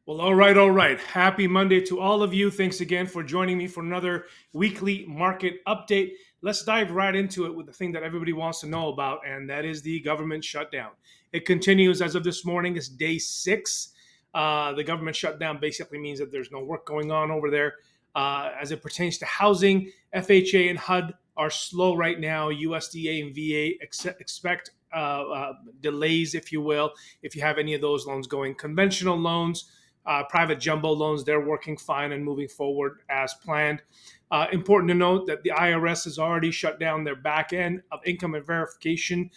Well, all right, all right. Happy Monday to all of you. Thanks again for joining me for another weekly market update. Let's dive right into it with the thing that everybody wants to know about, and that is the government shutdown. It continues as of this morning. It's day 6. The government shutdown basically means that there's no work going on over there. As it pertains to housing, FHA and HUD are slow right now. USDA and VA expect delays, if you will, if you have any of those loans going. Conventional loans, private jumbo loans, they're working fine and moving forward as planned. Important to note that the IRS has already shut down their back end of income and verification.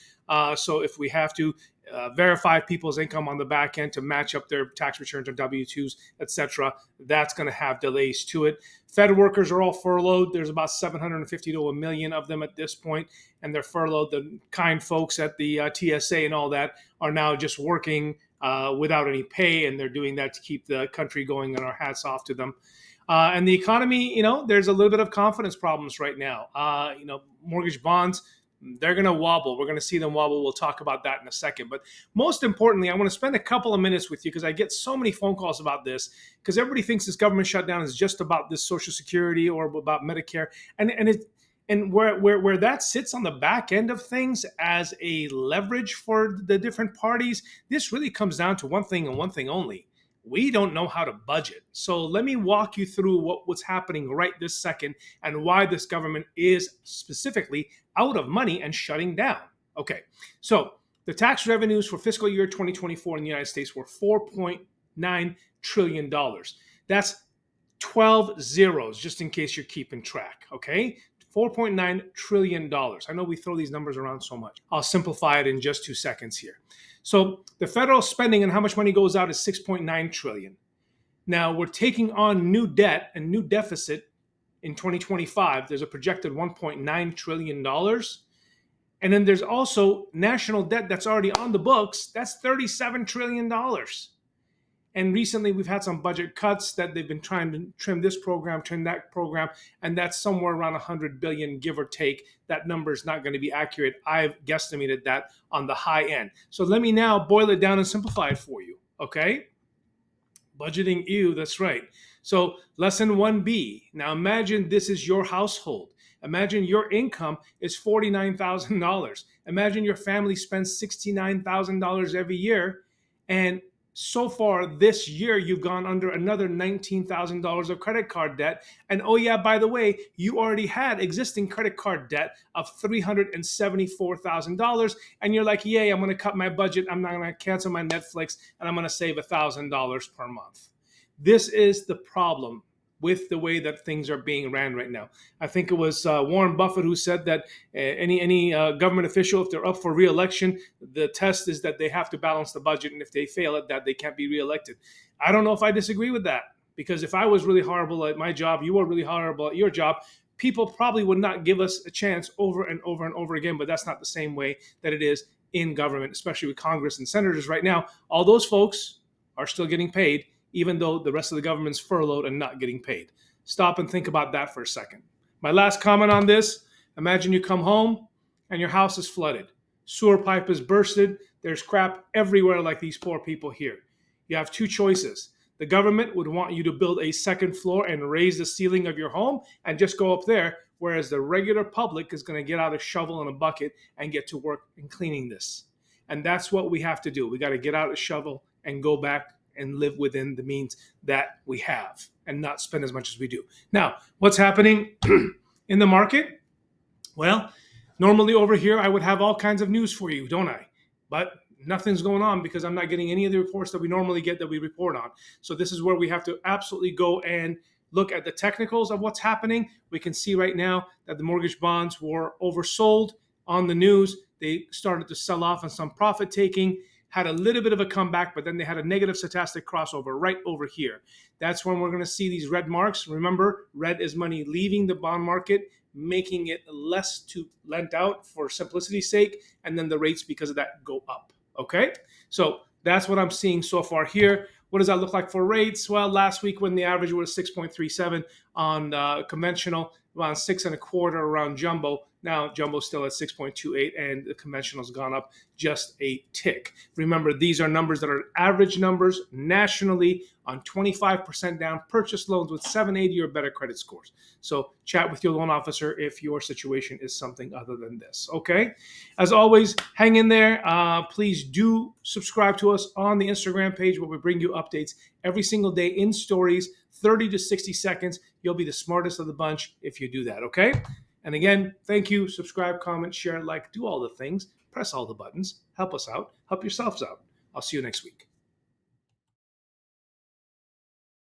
So if we have to verify people's income on the back end to match up their tax returns or W-2s, etc., that's going to have delays to it. Fed workers are all furloughed. There's about 750 to a million of them at this point, and they're furloughed. The kind folks at the TSA and all that are now just working without any pay, and they're doing that to keep the country going, and our hats off to them. And the economy, there's a little bit of confidence problems right now. Mortgage bonds, they're going to wobble. We're going to see them wobble. We'll talk about that in a second. But most importantly, I want to spend a couple of minutes with you because I get so many phone calls about this because everybody thinks this government shutdown is just about this Social Security or about Medicare. And where that sits on the back end of things as a leverage for the different parties, this really comes down to one thing and one thing only. We don't know how to budget. So let me walk you through what's happening right this second and why this government is specifically out of money and shutting down. Okay, so the tax revenues for fiscal year 2024 in the United States were $4.9 trillion. That's 12 zeros, just in case you're keeping track, okay? $4.9 trillion. I know we throw these numbers around so much. I'll simplify it in just 2 seconds here. So the federal spending and how much money goes out is $6.9 trillion. Now we're taking on new debt and new deficit in 2025. There's a projected $1.9 trillion. And then there's also national debt that's already on the books. That's $37 trillion. And recently, we've had some budget cuts that they've been trying to trim this program, trim that program, and that's somewhere around 100 billion, give or take. That number is not going to be accurate. I've guesstimated that on the high end. So let me now boil it down and simplify it for you, okay? Budgeting, that's right. So lesson 1B. Now imagine this is your household. Imagine your income is $49,000. Imagine your family spends $69,000 every year, and so far this year, you've gone under another $19,000 of credit card debt. And oh yeah, by the way, you already had existing credit card debt of $374,000. And you're like, yay, I'm going to cut my budget. I'm not going to cancel my Netflix and I'm going to save $1,000 per month. This is the problem with the way that things are being ran right now. I think it was Warren Buffett who said that any government official, if they're up for re-election, the test is that they have to balance the budget, and if they fail at that, they can't be re-elected. I don't know if I disagree with that, because if I was really horrible at my job, you were really horrible at your job, people probably would not give us a chance over and over and over again, but that's not the same way that it is in government, especially with Congress and senators right now. All those folks are still getting paid, even though the rest of the government's furloughed and not getting paid. Stop and think about that for a second. My last comment on this, imagine you come home and your house is flooded. Sewer pipe is bursted. There's crap everywhere like these poor people here. You have 2 choices. The government would want you to build a second floor and raise the ceiling of your home and just go up there, whereas the regular public is going to get out a shovel and a bucket and get to work in cleaning this. And that's what we have to do. We got to get out a shovel and go back and live within the means that we have and not spend as much as we do. Now, what's happening in the market? Well, normally over here, I would have all kinds of news for you, don't I? But nothing's going on because I'm not getting any of the reports that we normally get that we report on. So this is where we have to absolutely go and look at the technicals of what's happening. We can see right now that the mortgage bonds were oversold on the news. They started to sell off on some profit taking, had a little bit of a comeback, but then they had a negative stochastic crossover right over here. That's when we're going to see these red marks. Remember, red is money leaving the bond market, making it less to lend out for simplicity's sake, and then the rates because of that go up, okay? So that's what I'm seeing so far here. What does that look like for rates? Well, last week when the average was 6.37 on conventional, around 6.25 around jumbo. Now jumbo's still at 6.28, and the conventional's gone up just a tick. Remember, these are numbers that are average numbers nationally on 25% down purchase loans with 780 or better credit scores. So chat with your loan officer if your situation is something other than this. Okay. As always, hang in there. Please do subscribe to us on the Instagram page where we bring you updates every single day in stories, 30 to 60 seconds. You'll be the smartest of the bunch if you do that. Okay. And again, thank you. Subscribe, comment, share, like, do all the things. Press all the buttons. Help us out. Help yourselves out. I'll see you next week.